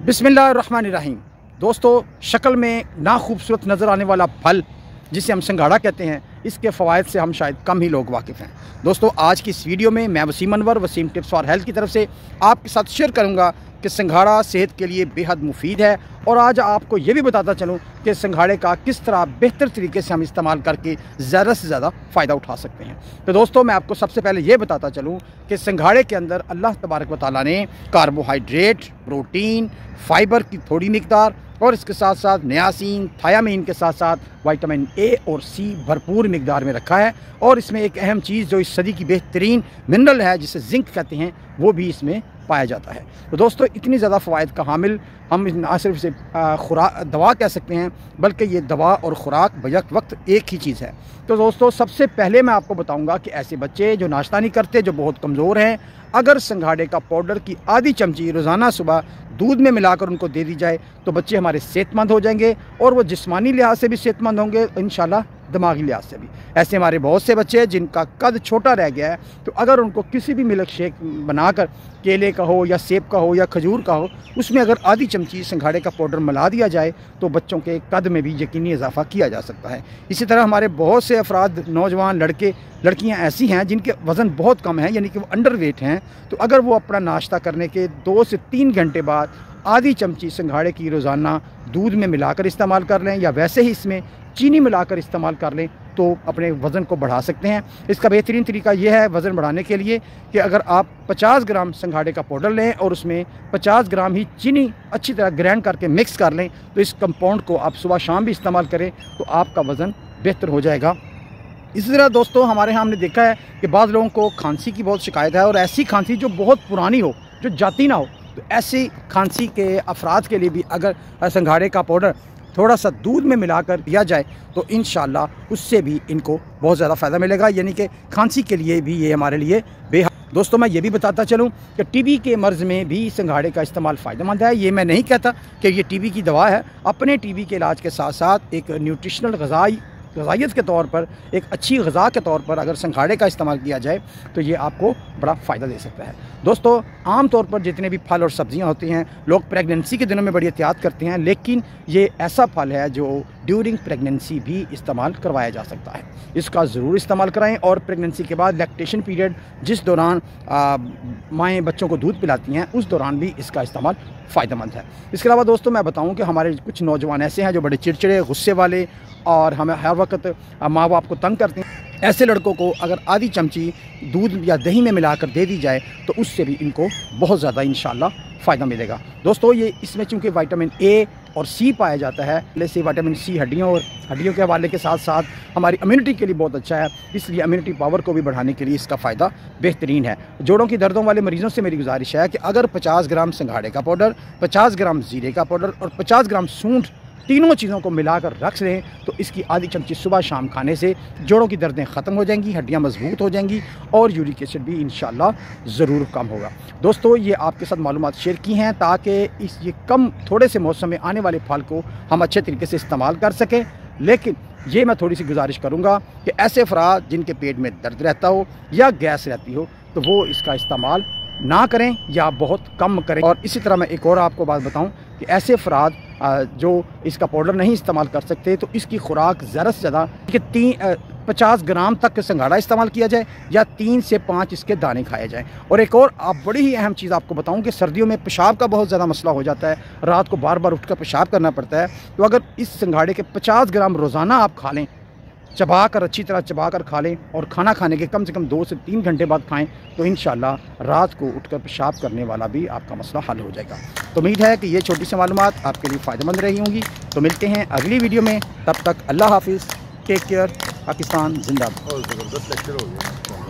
बिस्मिल्लाहिर्रहमानिर्रहीम। दोस्तों, शक्ल में ना खूबसूरत नज़र आने वाला फल जिसे हम सिंघाड़ा कहते हैं, इसके फ़वाइद से हम शायद कम ही लोग वाकिफ़ हैं। दोस्तों, आज की इस वीडियो में मैं Wasim Anwar, Wasim tips for health की तरफ से आपके साथ शेयर करूंगा कि सिंघाड़ा सेहत के लिए बेहद मुफीद है। और आज आपको ये भी बताता चलूँ कि सिंघाड़े का किस तरह बेहतर तरीके से हम इस्तेमाल करके ज़्यादा से ज़्यादा फ़ायदा उठा सकते हैं। तो दोस्तों, मैं आपको सबसे पहले ये बताता चलूँ कि सिंघाड़े के अंदर अल्लाह तबारक व तआला ने कार्बोहाइड्रेट, प्रोटीन, फ़ाइबर की थोड़ी मिकदार और इसके साथ साथ नियासिन, थायामीन के साथ साथ विटामिन ए और सी भरपूर मिकदार में रखा है। और इसमें एक अहम चीज़ जो इस सदी की बेहतरीन मिनरल है, जिसे जिंक कहते हैं, वो भी इसमें पाया जाता है। तो दोस्तों, इतनी ज़्यादा फ़वाइद का हामिल हम ना सिर्फ इसे दवा कह सकते हैं, बल्कि ये दवा और ख़ुराक बैक वक्त एक ही चीज़ है। तो दोस्तों, सबसे पहले मैं आपको बताऊंगा कि ऐसे बच्चे जो नाश्ता नहीं करते, जो बहुत कमज़ोर हैं, अगर सिंघाड़े का पाउडर की आधी चमची रोज़ाना सुबह दूध में मिलाकर उनको दे दी जाए तो बच्चे हमारे सेहतमंद हो जाएंगे और वो जिस्मानी लिहाज से भी सेहतमंद होंगे, इंशाल्लाह दिमागी लिहाज से भी। ऐसे हमारे बहुत से बच्चे हैं जिनका कद छोटा रह गया है, तो अगर उनको किसी भी मिल्क शेक बनाकर, केले का हो या सेब का हो या खजूर का हो, उसमें अगर आधी चमची सिंघाड़े का पाउडर मिला दिया जाए तो बच्चों के कद में भी यकीनी इजाफा किया जा सकता है। इसी तरह हमारे बहुत से अफराद, नौजवान लड़के लड़कियां ऐसी हैं जिनके वज़न बहुत कम है, यानी कि वो अंडर वेट हैं, तो अगर वो अपना नाश्ता करने के 2 से 3 घंटे बाद आधी चमची सिंघाड़े की रोज़ाना दूध में मिलाकर इस्तेमाल कर लें या वैसे ही इसमें चीनी मिलाकर इस्तेमाल कर लें तो अपने वज़न को बढ़ा सकते हैं। इसका बेहतरीन तरीका यह है वज़न बढ़ाने के लिए कि अगर आप 50 ग्राम सिंघाड़े का पाउडर लें और उसमें 50 ग्राम ही चीनी अच्छी तरह ग्राइंड करके मिक्स कर लें, तो इस कंपाउंड को आप सुबह शाम भी इस्तेमाल करें तो आपका वज़न बेहतर हो जाएगा। इसी तरह दोस्तों, हमारे यहाँ हमने देखा है कि बाद लोगों को खांसी की बहुत शिकायत है, और ऐसी खांसी जो बहुत पुरानी हो, जो जाती ना हो, तो ऐसी खांसी के अफराद के लिए भी अगर सिंघाड़े का पाउडर थोड़ा सा दूध में मिलाकर दिया जाए तो इंशाल्लाह उससे भी इनको बहुत ज़्यादा फ़ायदा मिलेगा, यानी कि खांसी के लिए भी ये हमारे लिए बेहद। दोस्तों, मैं ये भी बताता चलूँ कि टीबी के मर्ज़ में भी सिंघाड़े का इस्तेमाल फ़ायदेमंद है। ये मैं नहीं कहता कि ये टीबी की दवा है। अपने टीबी के इलाज के साथ साथ एक न्यूट्रिशनल ग़िज़ाइयत के तौर पर, एक अच्छी ग़िज़ा के तौर पर अगर सिंघाड़े का इस्तेमाल किया जाए तो ये आपको बड़ा फ़ायदा दे सकता है। दोस्तों, आम तौर पर जितने भी फल और सब्ज़ियाँ होती हैं, लोग प्रेगनेंसी के दिनों में बड़ी एहतियात करते हैं, लेकिन ये ऐसा फल है जो ड्यूरिंग प्रेगनेंसी भी इस्तेमाल करवाया जा सकता है। इसका ज़रूर इस्तेमाल कराएं। और प्रेगनेंसी के बाद लैक्टेशन पीरियड, जिस दौरान माएँ बच्चों को दूध पिलाती हैं, उस दौरान भी इसका इस्तेमाल फ़ायदेमंद है। इसके अलावा दोस्तों, मैं बताऊं कि हमारे कुछ नौजवान ऐसे हैं जो बड़े चिड़चिड़े, गुस्से वाले और हमें हर वक्त माँ बाप को तंग करते हैं। ऐसे लड़कों को अगर आधी चमची दूध या दही में मिलाकर दे दी जाए तो उससे भी इनको बहुत ज़्यादा इंशाल्लाह फ़ायदा मिलेगा। दोस्तों, ये इसमें चूँकि विटामिन ए और सी पाया जाता है, जैसे विटामिन सी हड्डियों के हवाले के साथ साथ हमारी इम्यूनिटी के लिए बहुत अच्छा है, इसलिए इम्यूनिटी पावर को भी बढ़ाने के लिए इसका फ़ायदा बेहतरीन है। जोड़ों की दर्दों वाले मरीज़ों से मेरी गुजारिश है कि अगर 50 ग्राम सिंघाड़े का पाउडर, 50 ग्राम ज़ीरे का पाउडर और 50 ग्राम सूंठ, तीनों चीज़ों को मिलाकर रख लें तो इसकी आधी चमची सुबह शाम खाने से जोड़ों की दर्दें ख़त्म हो जाएंगी, हड्डियां मजबूत हो जाएंगी और यूरिक एसिड भी इंशाल्लाह ज़रूर कम होगा। दोस्तों, ये आपके साथ मालूमात शेयर की हैं ताकि ये थोड़े से मौसम में आने वाले फल को हम अच्छे तरीके से इस्तेमाल कर सकें। लेकिन ये मैं थोड़ी सी गुजारिश करूँगा कि ऐसे अफराद जिनके पेट में दर्द रहता हो या गैस रहती हो तो वो इसका इस्तेमाल ना करें या बहुत कम करें। और इसी तरह मैं एक और आपको बात बताऊं कि ऐसे अफराद जो इसका पाउडर नहीं इस्तेमाल कर सकते तो इसकी खुराक ज़्यादा से ज़्यादा कि 50 ग्राम तक सिंघाड़ा इस्तेमाल किया जाए या 3 से 5 इसके दाने खाए जाएं। और एक और बड़ी ही अहम चीज़ आपको बताऊं कि सर्दियों में पेशाब का बहुत ज़्यादा मसला हो जाता है, रात को बार बार उठकर पेशाब करना पड़ता है, तो अगर इस सिंघाड़े के 50 ग्राम रोज़ाना आप खा लें, चबाकर अच्छी तरह चबाकर खा लें और खाना खाने के कम से कम 2 से 3 घंटे बाद खाएं तो इंशाल्लाह रात को उठकर पेशाब करने वाला भी आपका मसला हल हो जाएगा। तो उम्मीद है कि ये छोटी सी मालूमात आपके लिए फ़ायदेमंद रही होंगी। तो मिलते हैं अगली वीडियो में, तब तक अल्लाह हाफिज़, टेक केयर, पाकिस्तान जिंदाबाद। ज़बरदस्त लेक्चर हो गया।